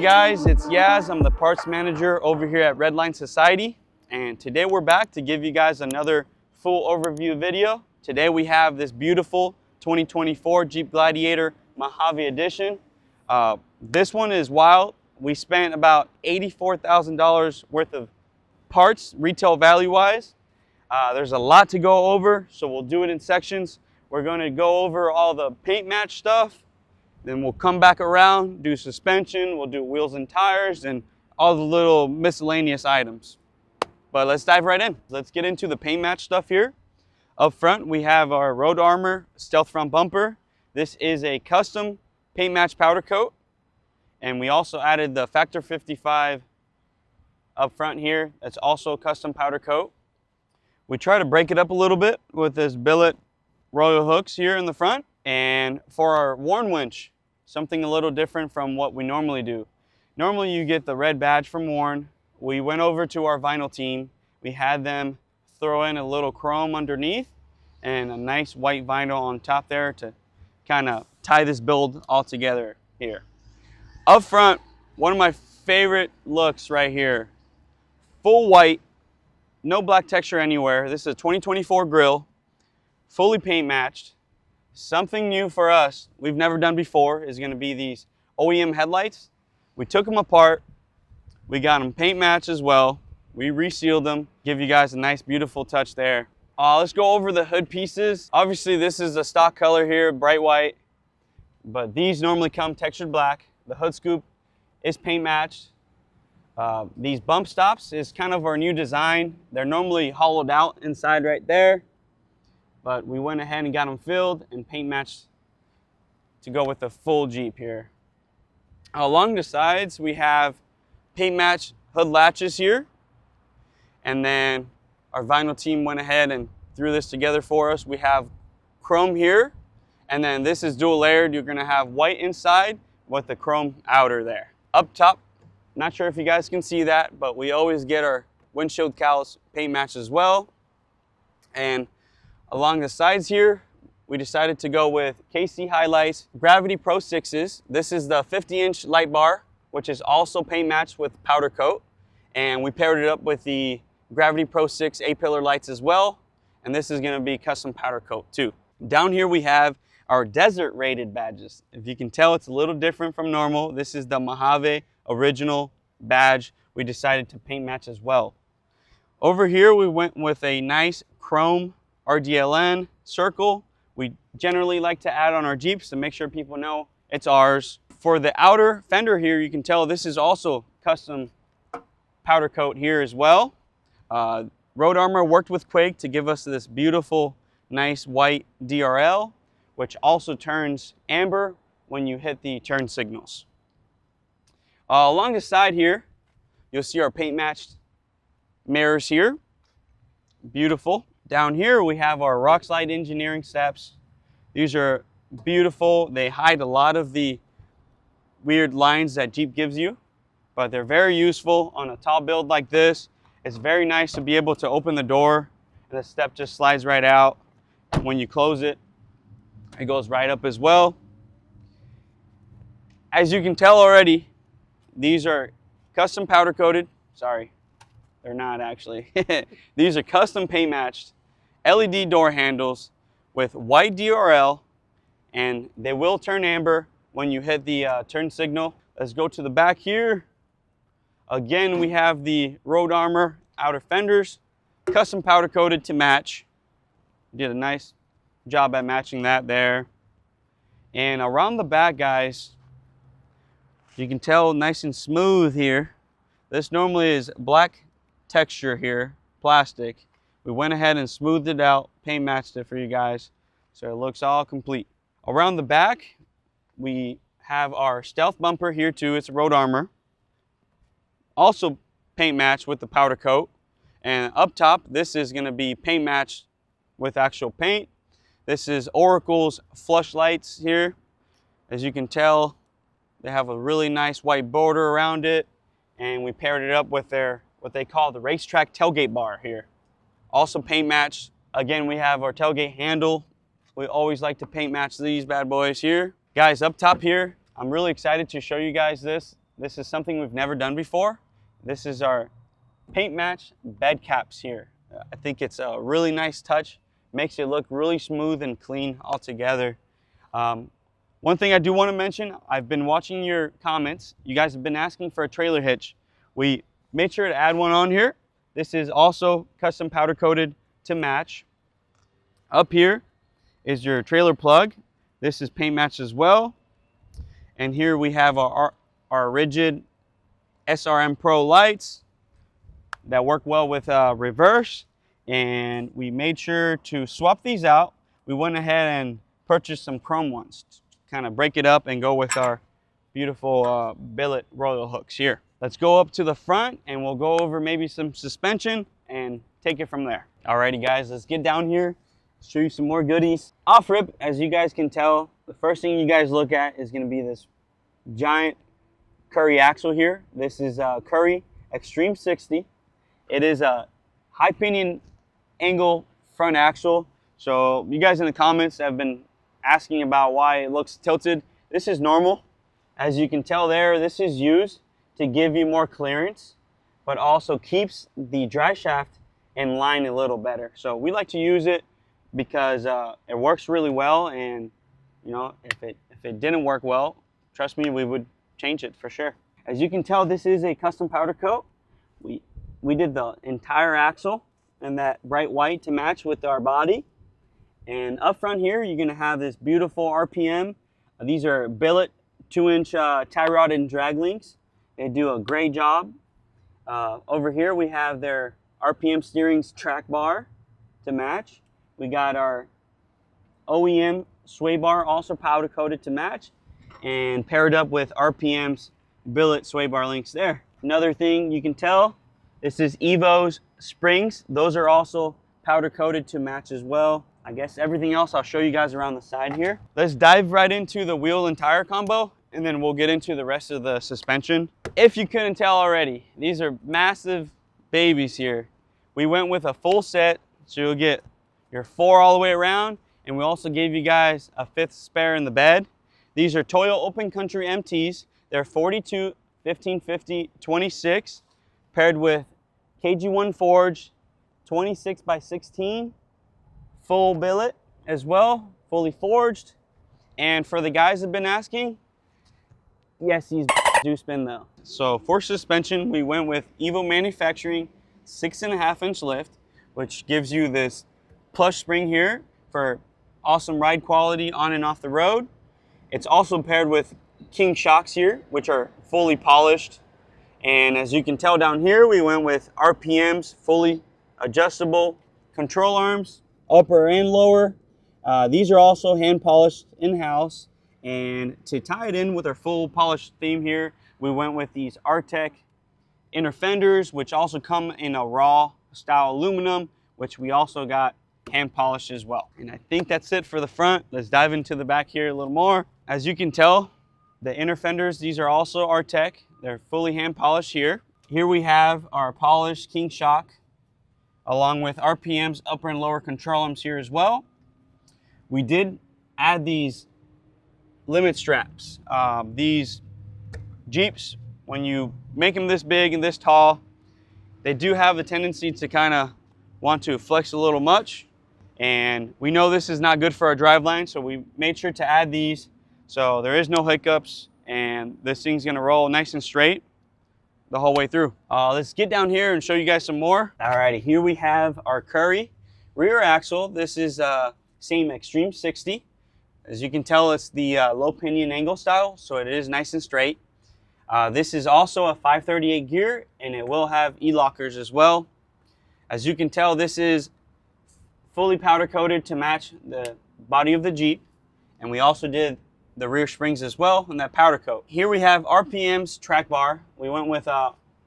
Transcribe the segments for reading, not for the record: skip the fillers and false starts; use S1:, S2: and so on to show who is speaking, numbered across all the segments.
S1: guys, it's Yaz. I'm the parts manager over here at 𝗪𝗪𝗧, and today we're back to give you guys another full overview video. Today we have this beautiful 2024 Jeep Gladiator Mojave Edition. This one is wild. We spent about $84,000 worth of parts, retail value-wise. There's a lot to go over, so we'll do it in sections. We're going to go over all the paint match stuff. Then we'll come back around, do suspension, we'll do wheels and tires, and all the little miscellaneous items. But let's dive right in. Let's get into the paint match stuff here. Up front, we have our Road Armor Stealth Front Bumper. This is a custom paint match powder coat. And we also added the Factor 55 up front here. That's also a custom powder coat. We try to break it up a little bit with this billet royal hooks here in the front. And for our Warn winch, something a little different from what we normally do. Normally you get the red badge from Warn. We went over to our vinyl team. We had them throw in a little chrome underneath and a nice white vinyl on top there to kind of tie this build all together here. Up front, one of my favorite looks right here. Full white, no black texture anywhere. This is a 2024 grill, fully paint matched. Something new for us, we've never done before, is going to be these OEM headlights. We took them apart, we got them paint matched as well. We resealed them, give you guys a nice beautiful touch there. Let's go over the hood pieces. Obviously this is a stock color here, bright white, but these normally come textured black. The hood scoop is paint matched. These bump stops is kind of our new design. They're normally hollowed out inside right there, but we went ahead and got them filled and paint matched to go with the full Jeep here. Along the sides, we have paint matched hood latches here. And then our vinyl team went ahead and threw this together for us. We have chrome here, and then this is dual layered. You're gonna have white inside with the chrome outer there. Up top, not sure if you guys can see that, but we always get our windshield cowls paint matched as well. And along the sides here, we decided to go with KC Highlights Gravity Pro 6s. This is the 50-inch light bar, which is also paint matched with powder coat. And we paired it up with the Gravity Pro 6 A-pillar lights as well. And this is gonna be custom powder coat too. Down here we have our desert rated badges. If you can tell, it's a little different from normal. This is the Mojave original badge we decided to paint match as well. Over here we went with a nice chrome RDLN circle. We generally like to add on our Jeeps to make sure people know it's ours. For the outer fender here, you can tell this is also custom powder coat here as well. Road Armor worked with Quake to give us this beautiful, nice white DRL, which also turns amber when you hit the turn signals. Along the side here, you'll see our paint matched mirrors here. Beautiful. Down here we have our rock slide engineering steps. These are beautiful. They hide a lot of the weird lines that Jeep gives you, but they're very useful on a tall build like this. It's very nice to be able to open the door and the step just slides right out. When you close it, it goes right up as well. As you can tell already, these are custom powder coated. Sorry, they're not actually. These are custom paint matched LED door handles with white DRL, and they will turn amber when you hit the turn signal. Let's go to the back here. Again, we have the Road Armor outer fenders, custom powder coated to match. Did a nice job at matching that there. And around the back, guys, you can tell nice and smooth here. This normally is black texture here, plastic. We went ahead and smoothed it out, paint matched it for you guys, so it looks all complete. Around the back, we have our stealth bumper here too. It's Road Armor. Also paint matched with the powder coat. And up top, this is gonna be paint matched with actual paint. This is Oracle's flush lights here. As you can tell, they have a really nice white border around it. And we paired it up with their, what they call the racetrack tailgate bar here. Also paint matched. Again, we have our tailgate handle. We always like to paint match these bad boys here. Guys, up top here, I'm really excited to show you guys this. this is something we've never done before. This is our paint match bed caps here. I think it's a really nice touch. Makes it look really smooth and clean altogether. One thing I do want to mention, I've been watching your comments. You guys have been asking for a trailer hitch. We made sure to add one on here. This is also custom powder coated to match. Up here is your trailer plug. This is paint matched as well. And here we have our rigid SRM Pro lights that work well with reverse. And we made sure to swap these out. We went ahead and purchased some chrome ones to kind of break it up and go with our beautiful billet royal hooks here. Let's go up to the front and we'll go over maybe some suspension and take it from there. Alrighty guys, let's get down here, show you some more goodies. Off rip, as you guys can tell, the first thing you guys look at is going to be this giant 𝗪𝗧 axle here. This is 𝗪𝗧 Extreme 60. It is a high pinion angle front axle. So you guys in the comments have been asking about why it looks tilted. This is normal. As you can tell there, this is used to give you more clearance, but also keeps the drive shaft in line a little better. So we like to use it because it works really well, and you know, if it didn't work well, trust me, we would change it for sure. As you can tell, this is a custom powder coat. We did the entire axle in that bright white to match with our body. And up front here, you're gonna have this beautiful RPM. These are billet 2-inch tie rod and drag links. They do a great job. Over here, we have their RPM steering's track bar to match. We got our OEM sway bar also powder coated to match and paired up with RPM's billet sway bar links there. Another thing you can tell, this is Evo's springs. Those are also powder coated to match as well. I guess everything else I'll show you guys around the side here. Let's dive right into the wheel and tire combo, and then we'll get into the rest of the suspension. If you couldn't tell already, these are massive babies here. We went with a full set, so you'll get your 4 all the way around, and we also gave you guys a 5th spare in the bed. These are Toyo Open Country MTs. They're 42, 1550, 26, paired with KG1 Forge, 26 by 16, full billet as well, fully forged. And for the guys that have been asking, yes, these do spin though. So for suspension, we went with Evo Manufacturing 6.5-inch lift, which gives you this plush spring here for awesome ride quality on and off the road. It's also paired with King shocks here, which are fully polished. And as you can tell down here, we went with RPM's fully adjustable control arms, upper and lower. These are also hand polished in-house. And to tie it in with our full polished theme here, we went with these Artec inner fenders, which also come in a raw style aluminum, which we also got hand polished as well. And I think that's it for the front. Let's dive into the back here a little more. As you can tell, the inner fenders, these are also Artec. They're fully hand polished here. Here we have our polished King shock, along with RPM's upper and lower control arms here as well. We did add these limit straps. These Jeeps, when you make them this big and this tall, they do have a tendency to kind of want to flex a little much. And we know this is not good for our driveline, so we made sure to add these so there is no hiccups and this thing's gonna roll nice and straight the whole way through. Let's get down here and show you guys some more. Alrighty, here we have our 𝗪𝗧 rear axle. This is same Extreme 60. As you can tell, it's the low pinion angle style, so it is nice and straight. This is also a 538 gear, and it will have e-lockers as well. As you can tell, this is fully powder coated to match the body of the Jeep, and we also did the rear springs as well in that powder coat. Here we have RPM's track bar. We went with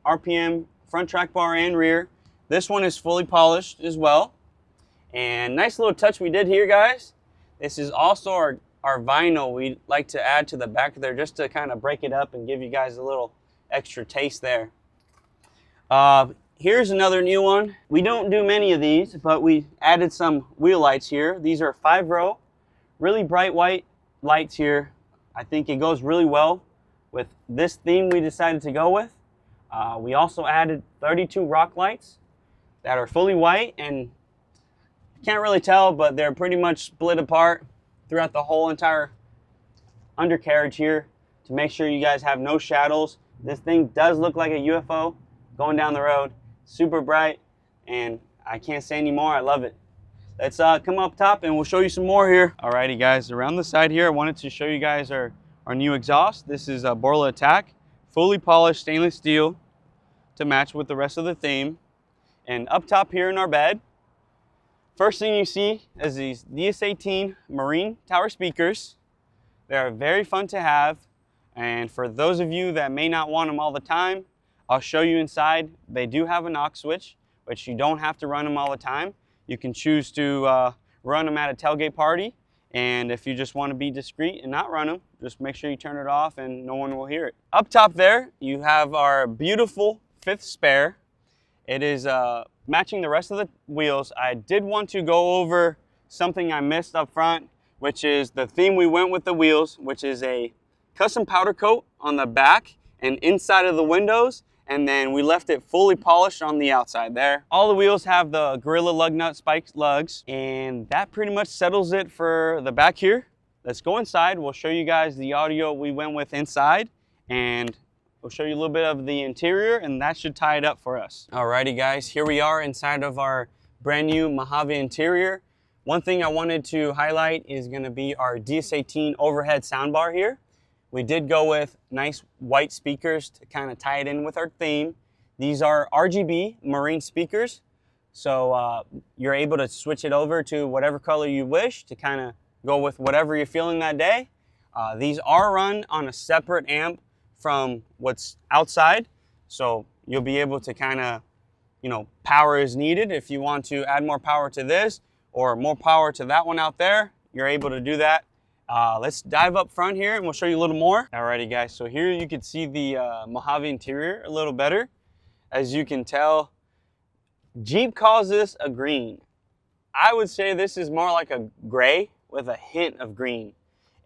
S1: RPM front track bar and rear. This one is fully polished as well. And nice little touch we did here, guys. This is also our vinyl we like to add to the back there just to kind of break it up and give you guys a little extra taste there. Here's another new one. We don't do many of these, but we added some wheel lights here. These are 5-row, really bright white lights here. I think it goes really well with this theme we decided to go with. We also added 32 rock lights that are fully white, and you can't really tell, but they're pretty much split apart throughout the whole entire undercarriage here to make sure you guys have no shadows. This thing does look like a UFO going down the road. Super bright, and I can't say anymore. I love it. Let's come up top and we'll show you some more here. Alrighty guys, around the side here, I wanted to show you guys our new exhaust. This is a 𝗪𝗧𝗡𝗧 Attack, fully polished stainless steel to match with the rest of the theme. And up top here in our bed, first thing you see is these 𝗪𝗧𝗡𝗧 marine tower speakers. They are very fun to have, and for those of you that may not want them all the time, I'll show you inside. They do have an aux switch, but you don't have to run them all the time. You can choose to run them at a tailgate party, and if you just want to be discreet and not run them, just make sure you turn it off and no one will hear it. Up top there, you have our beautiful 5th spare. It is matching the rest of the wheels. I did want to go over something I missed up front, which is the theme we went with the wheels, which is a custom powder coat on the back and inside of the windows, and then we left it fully polished on the outside there. All the wheels have the Gorilla lug nut spiked lugs, and that pretty much settles it for the back here. Let's go inside. We'll show you guys the audio we went with inside, and we'll show you a little bit of the interior, and that should tie it up for us. Alrighty guys, here we are inside of our brand new Mojave interior. One thing I wanted to highlight is going to be our 𝗪𝗧𝗡𝗧 overhead soundbar here. We did go with nice white speakers to kind of tie it in with our theme. These are RGB marine speakers, so you're able to switch it over to whatever color you wish to kind of go with whatever you're feeling that day. These are run on a separate amp from what's outside, so you'll be able to kind of, power is needed. If you want to add more power to this or more power to that one out there, you're able to do that. Let's dive up front here and we'll show you a little more. Alrighty guys, so here you can see the Mojave interior a little better. As you can tell, Jeep calls this a green. I would say this is more like a gray with a hint of green.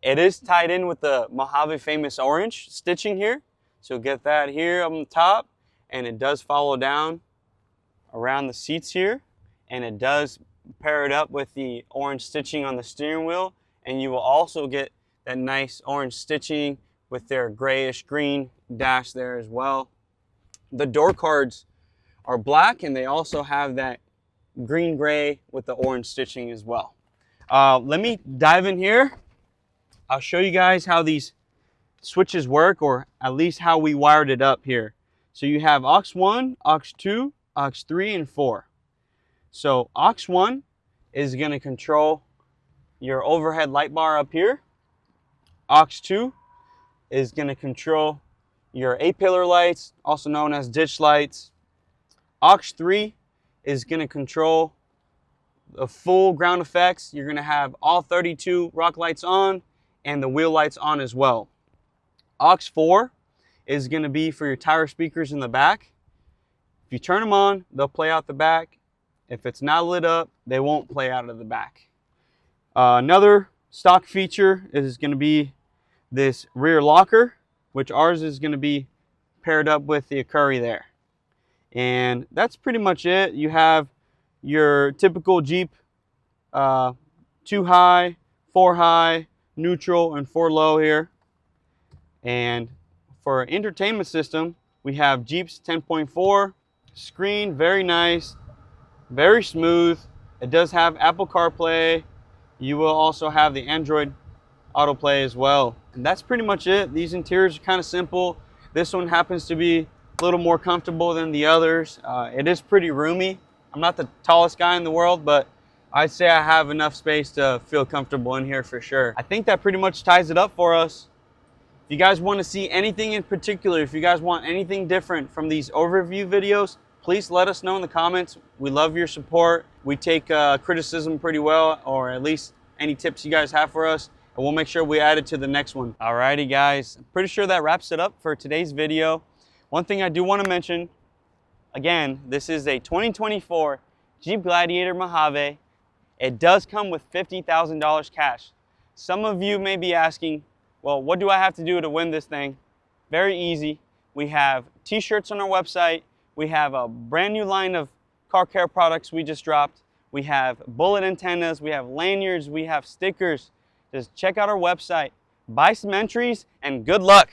S1: It is tied in with the Mojave famous orange stitching here. So you'll get that here on the top, and it does follow down around the seats here, and it does pair it up with the orange stitching on the steering wheel, and you will also get that nice orange stitching with their grayish green dash there as well. The door cards are black, and they also have that green gray with the orange stitching as well. Let me dive in here. I'll show you guys how these switches work, or at least how we wired it up here. So you have aux 1, aux 2, aux 3, and 4. So aux 1 is going to control your overhead light bar up here. Aux 2 is going to control your A-pillar lights, also known as ditch lights. Aux 3 is going to control the full ground effects. You're going to have all 32 rock lights on and the wheel lights on as well. Aux 4 is going to be for your tire speakers in the back. If you turn them on, they'll play out the back. If it's not lit up, they won't play out of the back. Another stock feature is going to be this rear locker, which ours is going to be paired up with the Curry there. And that's pretty much it. You have your typical Jeep 2 high, 4 high, neutral, and 4 low here. And for our entertainment system, we have Jeep's 10.4 screen, very nice, very smooth. It does have Apple CarPlay. You will also have the Android AutoPlay as well. And that's pretty much it. These interiors are kind of simple. This one happens to be a little more comfortable than the others. It is pretty roomy. I'm not the tallest guy in the world, but I'd say I have enough space to feel comfortable in here for sure. I think that pretty much ties it up for us. If you guys want to see anything in particular, if you guys want anything different from these overview videos, please let us know in the comments. We love your support. We take criticism pretty well, or at least any tips you guys have for us, and we'll make sure we add it to the next one. Alrighty guys, I'm pretty sure that wraps it up for today's video. One thing I do want to mention, again, this is a 2024 Jeep Gladiator Mojave. It does come with $50,000 cash. Some of you may be asking, well, what do I have to do to win this thing? very easy. We have t-shirts on our website. We have a brand new line of car care products we just dropped. We have bullet antennas, we have lanyards, we have stickers. Just check out our website, buy some entries, and good luck.